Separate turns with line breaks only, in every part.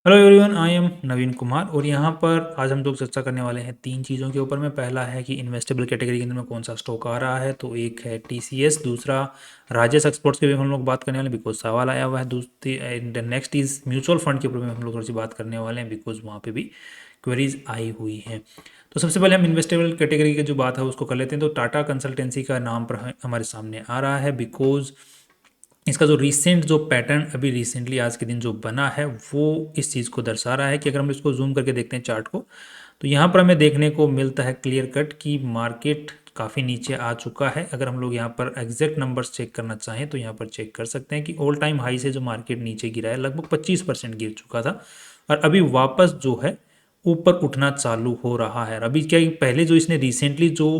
Hello everyone, I am नवीन कुमार और यहाँ पर आज हम लोग चर्चा करने वाले हैं तीन चीज़ों के ऊपर में। पहला है कि इन्वेस्टेबल कैटेगरी के अंदर में कौन सा स्टॉक आ रहा है, तो एक है टीसीएस, दूसरा राजेश एक्सपोर्ट्स के भी हम लोग बात करने वाले हैं बिकॉज सवाल आया हुआ है। दूसरी and next is mutual fund के ऊपर में हम लोग थोड़ी सी बात करने वाले हैं बिकॉज वहाँ पे भी क्वेरीज आई हुई हैं। तो सबसे पहले हम इन्वेस्टेबल कैटेगरी की जो बात है उसको कर लेते हैं। तो टाटा कंसल्टेंसी का नाम पर हमारे सामने आ रहा है बिकॉज इसका जो रिसेंट जो पैटर्न अभी रिसेंटली आज के दिन जो बना है वो इस चीज़ को दर्शा रहा है कि अगर हम इसको जूम करके देखते हैं चार्ट को, तो यहाँ पर हमें देखने को मिलता है क्लियर कट कि मार्केट काफ़ी नीचे आ चुका है। अगर हम लोग यहाँ पर एग्जैक्ट नंबर्स चेक करना चाहें तो यहाँ पर चेक कर सकते हैं कि ऑल टाइम हाई से जो मार्केट नीचे गिरा है लगभग 25% गिर चुका था और अभी वापस जो है ऊपर उठना चालू हो रहा है। अभी क्या पहले जो इसने रिसेंटली जो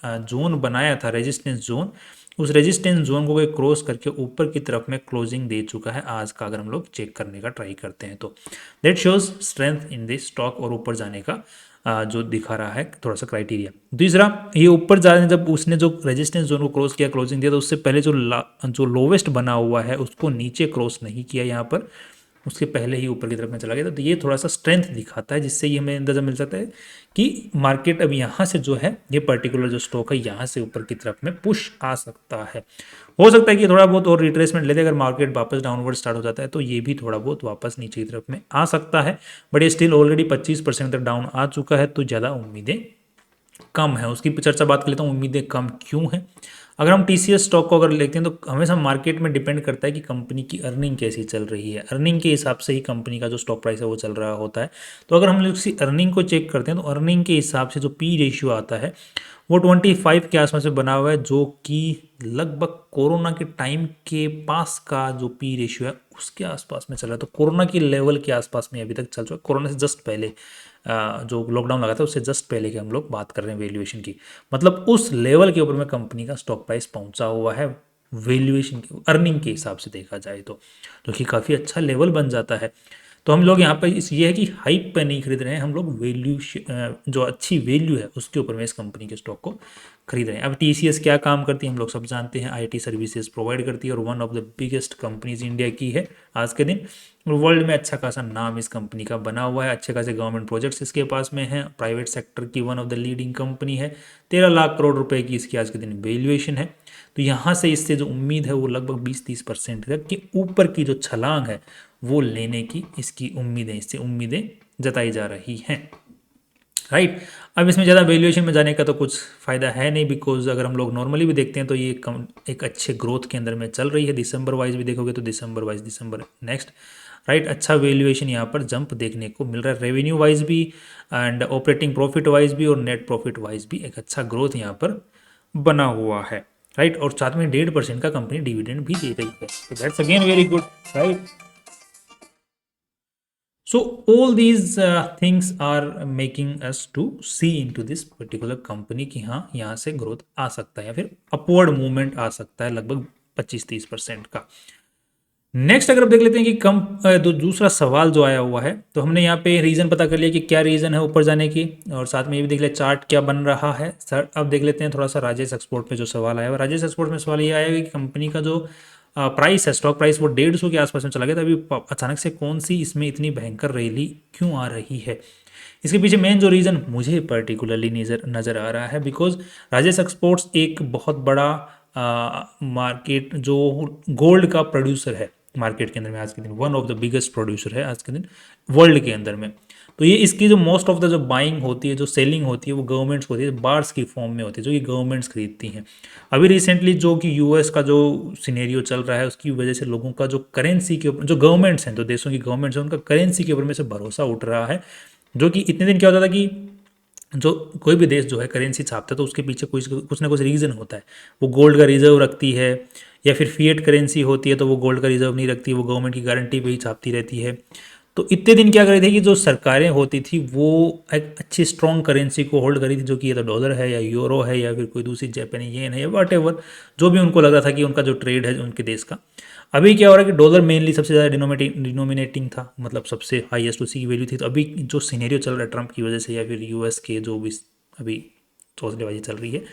जोन बनाया था रेजिस्टेंस जोन, उस रेजिस्टेंस जोन को क्रॉस करके ऊपर की तरफ में क्लोजिंग दे चुका है आज का। अगर हम लोग चेक करने का ट्राई करते हैं तो that shows strength in this stock और ऊपर जाने का जो दिखा रहा है थोड़ा सा क्राइटेरिया। दूसरा, ये ऊपर जाने जब उसने जो रेजिस्टेंस जोन को क्रॉस किया क्लोजिंग दिया तो उससे पहले जो लोवेस्ट बना हुआ है उसको नीचे क्रॉस नहीं किया यहाँ पर, उसके पहले ही ऊपर की तरफ में चला गया। तो ये थोड़ा सा स्ट्रेंथ दिखाता है जिससे ये हमें अंदाजा मिल सकता है कि मार्केट अब यहाँ से जो है ये पर्टिकुलर जो स्टॉक है यहाँ से ऊपर की तरफ में पुश आ सकता है। हो सकता है कि थोड़ा बहुत और रिट्रेसमेंट ले दे, अगर मार्केट वापस डाउनवर्ड स्टार्ट हो जाता है तो ये भी थोड़ा बहुत वापस नीचे की तरफ में आ सकता है, बट ये स्टिल ऑलरेडी 25% तक डाउन आ चुका है तो ज़्यादा उम्मीदें कम है। उसकी चर्चा बात कर लेता हूँ, उम्मीदें कम क्यों है। अगर हम टीसीएस स्टॉक को अगर लेते हैं तो हमेशा मार्केट में डिपेंड करता है कि कंपनी की अर्निंग कैसी चल रही है। अर्निंग के हिसाब से ही कंपनी का जो स्टॉक प्राइस है वो चल रहा होता है। तो अगर हम लोग उसकी अर्निंग को चेक करते हैं तो अर्निंग के हिसाब से जो पी रेशियो आता है वो 25 के आसपास में बना हुआ है, जो कि लगभग कोरोना के टाइम के पास का जो पी रेशियो है उसके आसपास में चल रहा है। तो कोरोना की लेवल के आसपास में अभी तक चल चुका है। कोरोना से जस्ट पहले जो लॉकडाउन लगा था उससे जस्ट पहले की हम लोग बात कर रहे हैं वैल्यूएशन की, मतलब उस लेवल के ऊपर में कंपनी का स्टॉक प्राइस पहुंचा हुआ है वैल्यूएशन अर्निंग के हिसाब से देखा जाए तो, जो कि काफ़ी अच्छा लेवल बन जाता है। तो हम लोग यहाँ पर इस ये है कि हाइप पे नहीं खरीद रहे हैं हम लोग, वैल्यू जो अच्छी वैल्यू है उसके ऊपर में इस कंपनी के स्टॉक को खरीद रहे हैं। अब टीसीएस क्या काम करती है हम लोग सब जानते हैं, आईटी सर्विसेज प्रोवाइड करती है और one of the biggest companies India की है आज के दिन। वर्ल्ड में अच्छा खासा नाम इस कंपनी का बना हुआ है, अच्छे खासे गवर्नमेंट प्रोजेक्ट्स इसके पास में हैं, प्राइवेट सेक्टर की one of the leading company है। 13 लाख करोड़ रुपए की इसकी आज के दिन वैल्यूएशन है। तो यहाँ से इससे जो उम्मीद है वो लगभग 20-30% तक कि ऊपर की जो छलांग है वो लेने की इसकी उम्मीदें, इससे उम्मीदें जताई जा रही हैं। राइट, अब इसमें ज़्यादा वैल्यूएशन में जाने का तो कुछ फ़ायदा है नहीं बिकॉज अगर हम लोग नॉर्मली भी देखते हैं तो ये एक अच्छे ग्रोथ के अंदर में चल रही है। दिसंबर वाइज भी देखोगे तो दिसंबर नेक्स्ट, राइट, अच्छा वैल्यूएशन यहाँ पर जंप देखने को मिल रहा है, रेवेन्यू वाइज भी एंड ऑपरेटिंग प्रॉफिट वाइज भी और नेट प्रॉफिट वाइज भी एक अच्छा ग्रोथ यहाँ पर बना हुआ है। राइट, और साथ में 1.5% का कंपनी डिविडेंड भी दे रही है, तो that's again very good. Right, so all these things are making us to see into this particular company कि हाँ यहाँ से ग्रोथ आ सकता है या फिर अपवर्ड मूवमेंट आ सकता है लगभग 25-30% का। नेक्स्ट अगर आप देख लेते हैं कि दूसरा सवाल जो आया हुआ है, तो हमने यहाँ पे रीज़न पता कर लिया कि क्या रीज़न है ऊपर जाने की, और साथ में ये भी देख लिया चार्ट क्या बन रहा है। सर अब देख लेते हैं थोड़ा सा राजेश एक्सपोर्ट पे जो सवाल आया हुआ। राजेश एक्सपोर्ट में सवाल ये आया कि कंपनी का जो प्राइस है, स्टॉक प्राइस वो 150 के आसपास में चला गया था। अभी अचानक से कौन सी इसमें इतनी भयंकर रैली क्यों आ रही है? इसके पीछे मेन जो रीज़न मुझे पर्टिकुलरली नज़र आ रहा है बिकॉज राजेश एक्सपोर्ट्स एक बहुत बड़ा मार्केट जो गोल्ड का प्रोड्यूसर है मार्केट के अंदर में, आज के दिन one of the biggest producer है आज के दिन वर्ल्ड के अंदर में। तो ये इसकी जो मोस्ट ऑफ द जो बाइंग होती है, जो सेलिंग होती है वो गवर्नमेंट्स होती है, बार्स की फॉर्म में होती है जो कि गवर्नमेंट्स खरीदती हैं। अभी रिसेंटली जो कि यूएस का जो सिनेरियो चल रहा है उसकी वजह से लोगों का जो करेंसी के ऊपर, जो गवर्नमेंट्स हैं, जो देशों की गवर्नमेंट्स हैं, उनका करेंसी के ऊपर में से भरोसा उठ रहा है। जो कि इतने दिन क्या होता था कि जो कोई भी देश जो है करेंसी छापता है तो उसके पीछे कुछ ना कुछ रीज़न होता है। वो गोल्ड का रिजर्व रखती है या फिर फिएट करेंसी होती है तो वो गोल्ड का रिजर्व नहीं रखती, वो गवर्नमेंट की गारंटी पे ही छापती रहती है। तो इतने दिन क्या कर रही थी कि जो सरकारें होती थी वो एक अच्छी स्ट्रॉन्ग करेंसी को होल्ड करी थी, जो कि या तो डॉलर है या यूरो है या फिर कोई दूसरी जापानी येन है या वट एवर, जो भी उनको लग रहा था कि उनका जो ट्रेड है उनके देश का। अभी क्या हो रहा है कि डॉलर मेनली सबसे ज़्यादा डिनोमिनेटिंग था, मतलब सबसे हाईएस्ट उसी की वैल्यू थी। तो अभी जो सीनेरियो चल रहा है ट्रंप की वजह से या फिर यूएस के जो भी अभी चौंसलेबाजी चल रही है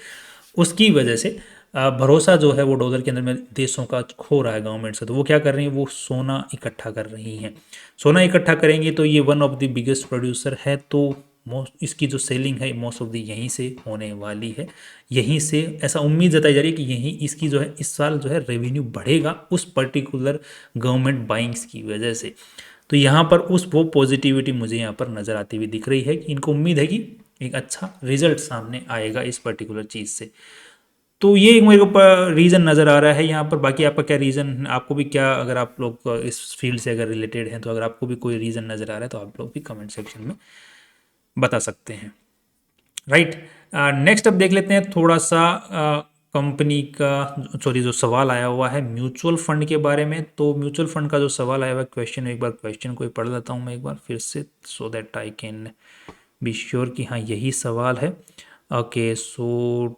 उसकी वजह से भरोसा जो है वो डॉलर के अंदर में देशों का खो रहा है गवर्नमेंट से, तो वो क्या कर रही है, वो सोना इकट्ठा कर रही हैं। सोना इकट्ठा करेंगी तो ये one of the biggest producer है, तो मोस्ट इसकी जो सेलिंग है मोस्ट ऑफ द यहीं से होने वाली है। यहीं से ऐसा उम्मीद जताई जा रही है कि यहीं इसकी जो है इस साल जो है रेवेन्यू बढ़ेगा उस पर्टिकुलर गवर्नमेंट बाइंग्स की वजह से। तो यहाँ पर उस वो पॉजिटिविटी मुझे यहाँ पर नज़र आती हुई दिख रही है कि इनको उम्मीद है कि एक अच्छा रिजल्ट सामने आएगा इस पर्टिकुलर चीज़ से। तो ये एक मेरे को रीज़न नज़र आ रहा है यहाँ पर। बाकी आपका क्या रीज़न, आपको भी क्या, अगर आप लोग इस फील्ड से अगर रिलेटेड हैं तो अगर आपको भी कोई रीज़न नज़र आ रहा है तो आप लोग भी कमेंट सेक्शन में बता सकते हैं। राइट, नेक्स्ट अब देख लेते हैं थोड़ा सा कंपनी का, सॉरी, जो सवाल आया हुआ है म्यूचुअल फंड के बारे में। तो म्यूचुअल फंड का जो सवाल आया हुआ है क्वेश्चन, एक बार क्वेश्चन को ही पढ़ लेता हूँ मैं एक बार फिर से, so that I can be sure कि हाँ यही सवाल है। ओके, सो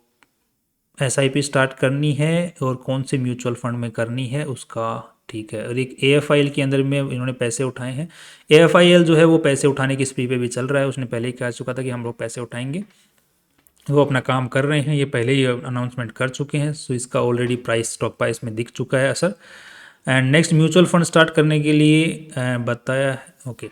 एसआईपी स्टार्ट करनी है और कौन से म्यूचुअल फंड में करनी है उसका, ठीक है। और एक एएफआईएल के अंदर में इन्होंने पैसे उठाए हैं। एएफआईएल जो है वो पैसे उठाने की स्पीड पे भी चल रहा है, उसने पहले ही कह चुका था कि हम लोग पैसे उठाएंगे, वो अपना काम कर रहे हैं, ये पहले ही अनाउंसमेंट कर चुके हैं। सो इसका ऑलरेडी प्राइस, स्टॉक प्राइस में दिख चुका है असर। And next mutual fund start करने के लिए बताया है। ओके,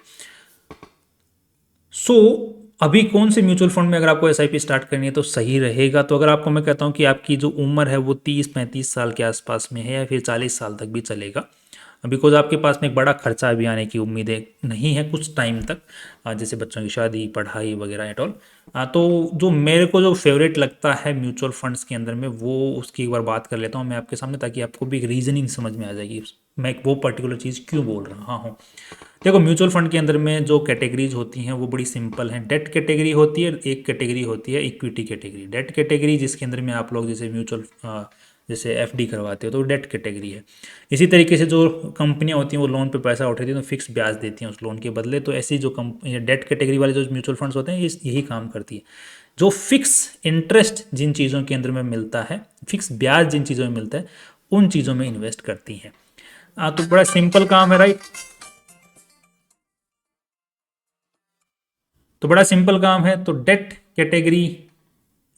सो अभी कौन से म्यूचुअल फंड में अगर आपको एसआईपी स्टार्ट करनी है तो सही रहेगा, तो अगर आपको मैं कहता हूँ कि आपकी जो उम्र है वो 30-35 साल के आसपास में है या फिर 40 साल तक भी चलेगा, बिकॉज आपके पास में एक बड़ा खर्चा अभी आने की उम्मीदें नहीं है कुछ टाइम तक, जैसे बच्चों की शादी, पढ़ाई वगैरह एट ऑल। तो जो मेरे को जो फेवरेट लगता है म्यूचुअल फंड्स के अंदर में, वो उसकी एक बार बात कर लेता हूँ मैं आपके सामने, ताकि आपको भी एक रीजनिंग समझ में आ जाएगी मैं वो पर्टिकुलर चीज़ क्यों बोल रहा हूँ। देखो, म्यूचुअल फंड के अंदर में जो कैटेगरीज होती हैं वो बड़ी सिंपल हैं। डेट कैटेगरी होती है, एक कैटेगरी होती है इक्विटी कैटेगरी। डेट कैटेगरी जिसके अंदर में आप लोग जैसे म्यूचुअल जैसे एफडी करवाते हो तो डेट कैटेगरी है। इसी तरीके से जो कंपनियां होती हैं वो लोन पे पैसा उठाती हैं तो फिक्स ब्याज देती हैं उस लोन के बदले, तो ऐसी जो डेट कैटेगरी वाले जो म्यूचुअल फंड्स होते हैं यही काम करती है। जो फिक्स इंटरेस्ट जिन चीज़ों के अंदर में मिलता है, फिक्स ब्याज जिन चीज़ों में मिलता है, उन चीज़ों में इन्वेस्ट करती हैं। तो बड़ा सिंपल काम है, राइट। तो बड़ा सिंपल काम है, तो डेट कैटेगरी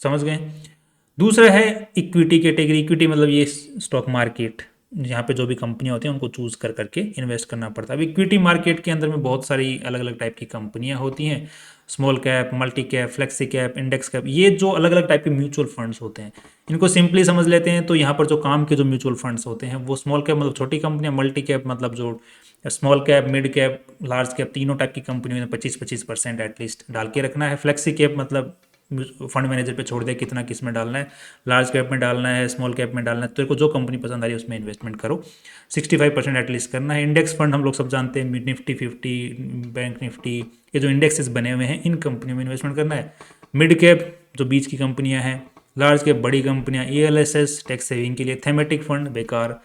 समझ गए। दूसरा है इक्विटी कैटेगरी। इक्विटी मतलब ये स्टॉक मार्केट, यहाँ पे जो भी कंपनियां होती हैं उनको चूज कर करके इन्वेस्ट करना पड़ता है। अब इक्विटी मार्केट के अंदर में बहुत सारी अलग अलग टाइप की कंपनियां होती हैं, small cap, multi cap, flexi cap, index cap, ये जो अलग अलग टाइप के म्यूचुअल फंड्स होते हैं इनको सिंपली समझ लेते हैं। तो यहाँ पर जो काम के जो म्यूचुअल फंड्स होते हैं वो स्मॉल कैप मतलब छोटी कंपनियां, मल्टी कैप मतलब जो small cap, mid cap, large cap, तीनों टाइप की कंपनियों में 25-25% एटलीस्ट डाल के रखना है। फ्लेक्सी कैप मतलब फंड मैनेजर पे छोड़ दे कितना किस में डालना है, लार्ज कैप में डालना है, स्मॉल कैप में डालना है, तेरे को जो कंपनी पसंद आ रही है उसमें इन्वेस्टमेंट करो। 65% एटलीस्ट करना है। इंडेक्स फंड हम लोग सब जानते हैं, निफ्टी 50, बैंक निफ्टी, ये जो इंडेक्सेस बने हुए हैं इन कंपनियों में इन्वेस्टमेंट करना है। मिड कैप जो बीच की कंपनियां हैं, लार्ज कैप बड़ी कंपनियां, ELSS टैक्स सेविंग के लिए, थेमेटिक फंड बेकार।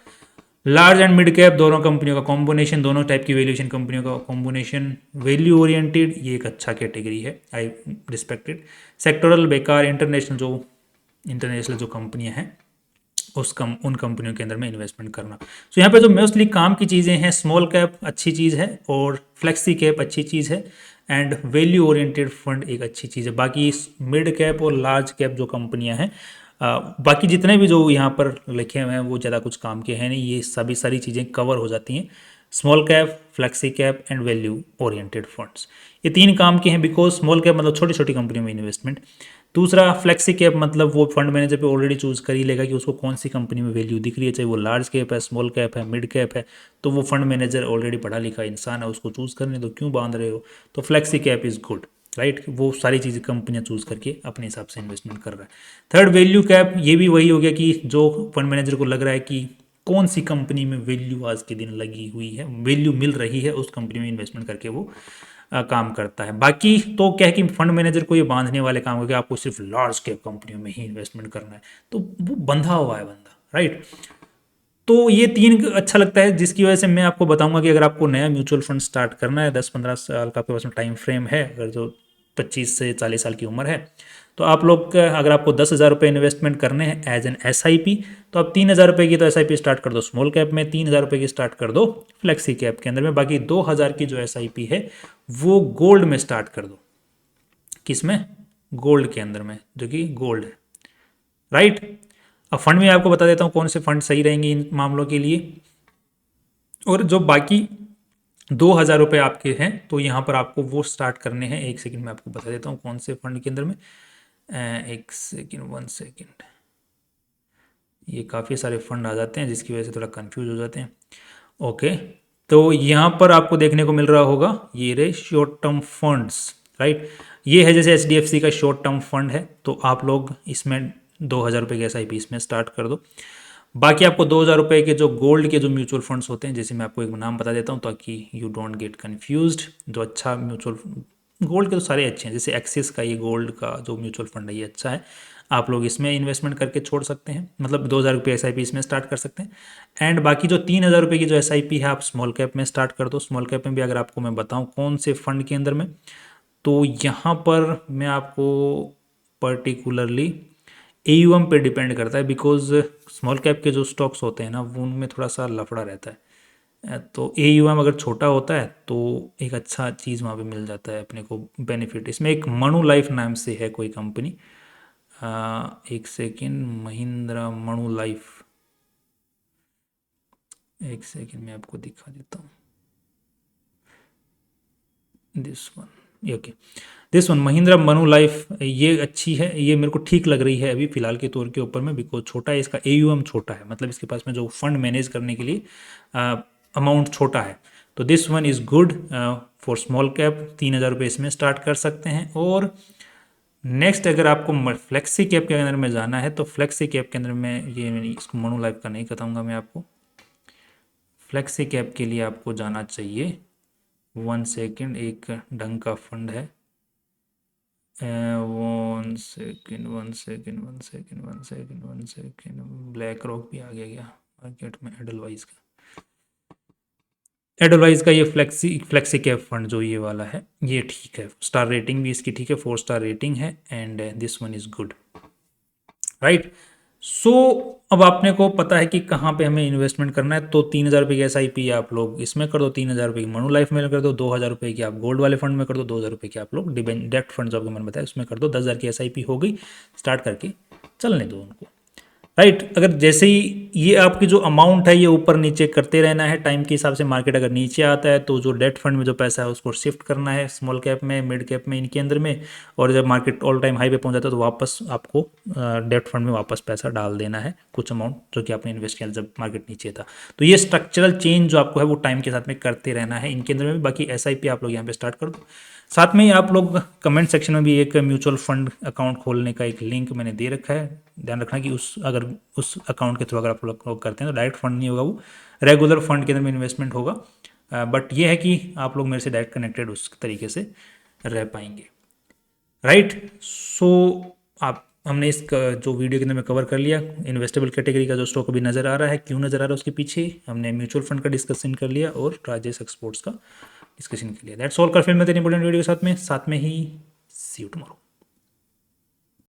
लार्ज एंड मिड कैप दोनों कंपनियों का कॉम्बिनेशन, दोनों टाइप की वैल्यूएशन कंपनियों का कॉम्बिनेशन, वैल्यू ओरिएंटेड, ये एक अच्छा कैटेगरी है, आई रिस्पेक्टेड। सेक्टोरल बेकार। इंटरनेशनल जो कंपनियां हैं उन कंपनियों के अंदर में इन्वेस्टमेंट करना। तो यहाँ पे जो मोस्टली काम की चीज़ें हैं, स्मॉल कैप अच्छी चीज़ है और फ्लेक्सी कैप अच्छी चीज़ है एंड वैल्यू ओरिएंटेड फंड एक अच्छी चीज़ है। बाकी मिड कैप और लार्ज कैप जो कंपनियां हैं, बाकी जितने भी जो यहाँ पर लिखे हुए हैं वो ज़्यादा कुछ काम के हैं नहीं, ये सभी सारी चीज़ें कवर हो जाती हैं। Small cap, flexi cap and value oriented funds, ये तीन काम के हैं। बिकॉज स्मॉल कैप मतलब छोटी छोटी कंपनियों में इन्वेस्टमेंट। दूसरा फ्लेक्सी कैप मतलब वो फंड मैनेजर पे ऑलरेडी चूज कर ही लेगा कि उसको कौन सी कंपनी में वैल्यू दिख रही है, चाहे वो लार्ज कैप है, स्मॉल कैप है, मिड कैप है, तो वो फंड मैनेजर ऑलरेडी पढ़ा लिखा इंसान है, उसको चूज करने तो क्यों बांध रहे हो। तो flexi cap is good, right. वो सारी चीज़ें कंपनियां चूज करके अपने हिसाब से इन्वेस्टमेंट कर रहा है। थर्ड वैल्यू कैप, ये भी वही हो गया कि जो फंड मैनेजर को लग रहा है कि कौन सी कंपनी में वैल्यू आज के दिन लगी हुई है, वैल्यू मिल रही है, उस कंपनी में इन्वेस्टमेंट करके वो काम करता है। बाकी तो क्या है कि फंड मैनेजर को ये बांधने वाले काम हो कि आपको सिर्फ लार्ज कैप कंपनियों में ही इन्वेस्टमेंट करना है, तो वो बंधा हुआ है बंदा, राइट। तो ये तीन अच्छा लगता है, जिसकी वजह से मैं आपको बताऊंगा कि अगर आपको नया म्यूचुअल फंड स्टार्ट करना है, 10-15 साल का आपके पास में टाइम फ्रेम है, अगर जो 25 से 40 साल की उम्र है, तो आप लोग अगर आपको 10,000 रुपये इन्वेस्टमेंट करने हैं एज एन SIP, तो आप 3,000 रुपये की तो SIP स्टार्ट कर दो स्मॉल कैप में, 3,000 रुपये की स्टार्ट कर दो फ्लेक्सी कैप के अंदर में, बाकी 2,000 की जो SIP है वो गोल्ड में स्टार्ट कर दो। किस में? गोल्ड के अंदर में, जो कि गोल्ड है, राइट। अब फंड में आपको बता देता हूँ कौन से फंड सही रहेंगे इन मामलों के लिए। और जो बाकी 2,000 रुपये आपके हैं तो यहाँ पर आपको वो स्टार्ट करने हैं। एक सेकंड में आपको बता देता हूँ कौन से फंड के अंदर में। एक सेकंड, 1 सेकंड। ये काफ़ी सारे फंड आ जाते हैं जिसकी वजह से थोड़ा कंफ्यूज हो जाते हैं। ओके, तो यहाँ पर आपको देखने को मिल रहा होगा ये रहे शॉर्ट टर्म फंड्स, राइट। ये है जैसे HDFC का शॉर्ट टर्म फंड है, तो आप लोग इसमें 2,000 रुपये की SIP इसमें स्टार्ट कर दो। बाकी आपको 2,000 रुपये के जो गोल्ड के जो म्यूचुअल फंड्स होते हैं, जैसे मैं आपको एक नाम बता देता हूँ ताकि यू डोंट गेट कन्फ्यूज्ड। जो अच्छा म्यूचुअल गोल्ड के तो सारे अच्छे हैं, जैसे एक्सिस का ये गोल्ड का जो म्यूचुअल फंड है ये अच्छा है, आप लोग इसमें इन्वेस्टमेंट करके छोड़ सकते हैं, मतलब 2,000 रुपये SIP इसमें स्टार्ट कर सकते हैं। एंड बाकी जो 3,000 रुपये की जो SIP है आप स्मॉल कैप में स्टार्ट कर दो। स्मॉल कैप में भी अगर आपको मैं बताऊँ कौन से फंड के अंदर में, तो यहाँ पर मैं आपको पर्टिकुलरली AUM पे डिपेंड करता है, बिकॉज स्मॉल कैप के जो स्टॉक्स होते हैं ना वो उनमें थोड़ा सा लफड़ा रहता है। तो AUM अगर छोटा होता है तो एक अच्छा चीज़ वहाँ पे मिल जाता है अपने को बेनिफिट। इसमें एक मनु लाइफ नाम से है कोई कंपनी, एक सेकेंड, महिंद्रा मनु लाइफ, एक सेकेंड मैं आपको दिखा देता हूँ। This one, okay, this one Mahindra Manu life, ये अच्छी है, ये मेरे को ठीक लग रही है अभी फिलहाल के तौर के ऊपर में, बिकॉज छोटा है इसका AUM छोटा है, मतलब इसके पास में जो फंड मैनेज करने के लिए अमाउंट छोटा है। तो this one is good for small cap. 3,000 रुपये इसमें स्टार्ट कर सकते हैं। और नेक्स्ट अगर आपको फ्लेक्सी कैप के अंदर में जाना है तो फ्लेक्सी कैप के अंदर में ये इसको मनु लाइफ का नहीं बताऊंगा मैं आपको। फ्लेक्सी कैप के लिए आपको जाना चाहिए, 1 सेकेंड, एक ढंग का फंड है। 1 second, 1 second, 1 second, 1 second, 1 second, black rock भी आ गया क्या मार्केट में। एडलवाइज का, एडलवाइज का ये फ्लेक्सी कैप फंड जो ये वाला है ये ठीक है, स्टार रेटिंग भी इसकी ठीक है, 4 स्टार रेटिंग है, and this one is good, right. So अब आपने को पता है कि कहाँ पे हमें इन्वेस्टमेंट करना है। तो 3,000 रुपये की SIP आप लोग इसमें कर दो, 3,000 रुपये की मनु लाइफ में कर दो, 2,000 रुपये की आप गोल्ड वाले फंड में कर दो, 2,000 रुपये की आप लोग डायरेक्ट फंड जो आपको मैंने बताया उसमें कर दो। 10,000 की SIP हो गई, स्टार्ट करके चलने दो उनको, राइट। अगर जैसे ही ये आपकी जो अमाउंट है ये ऊपर नीचे करते रहना है टाइम के हिसाब से। मार्केट अगर नीचे आता है तो जो डेट फंड में जो पैसा है उसको शिफ्ट करना है स्मॉल कैप में, मिड कैप में, इनके अंदर में। और जब मार्केट ऑल टाइम हाई पे पहुंच जाता है तो वापस आपको डेट फंड में वापस पैसा डाल देना है, कुछ अमाउंट जो कि आपने इन्वेस्ट किया जब मार्केट नीचे था। तो ये स्ट्रक्चरल चेंज जो आपको है वो टाइम के साथ में करते रहना है इनके अंदर में भी। बाकी SIP आप लोग यहाँ पे स्टार्ट कर दो। साथ में ही आप लोग कमेंट सेक्शन में भी एक म्यूचुअल फंड अकाउंट खोलने का एक लिंक मैंने दे रखा है। ध्यान रखना कि अगर उस अकाउंट के थ्रू अगर आप लोग करते हैं तो डायरेक्ट फंड नहीं होगा, वो रेगुलर फंड के अंदर में इन्वेस्टमेंट होगा। बट ये है कि आप लोग मेरे से डायरेक्ट कनेक्टेड उस तरीके से रह पाएंगे, राइट। सो आप हमने इस जो वीडियो के अंदर में कवर कर लिया इन्वेस्टेबल कैटेगरी का जो स्टॉक अभी नज़र आ रहा है, क्यों नज़र आ रहा है उसके पीछे हमने म्यूचुअल फंड का डिस्कशन कर लिया और राजेश एक्सपोर्ट्स का डिस्कशन कर लिया। That's all. कर फिर मैं तेरी इंपॉर्टेंट वीडियो के साथ में ही सी यू टुमारो।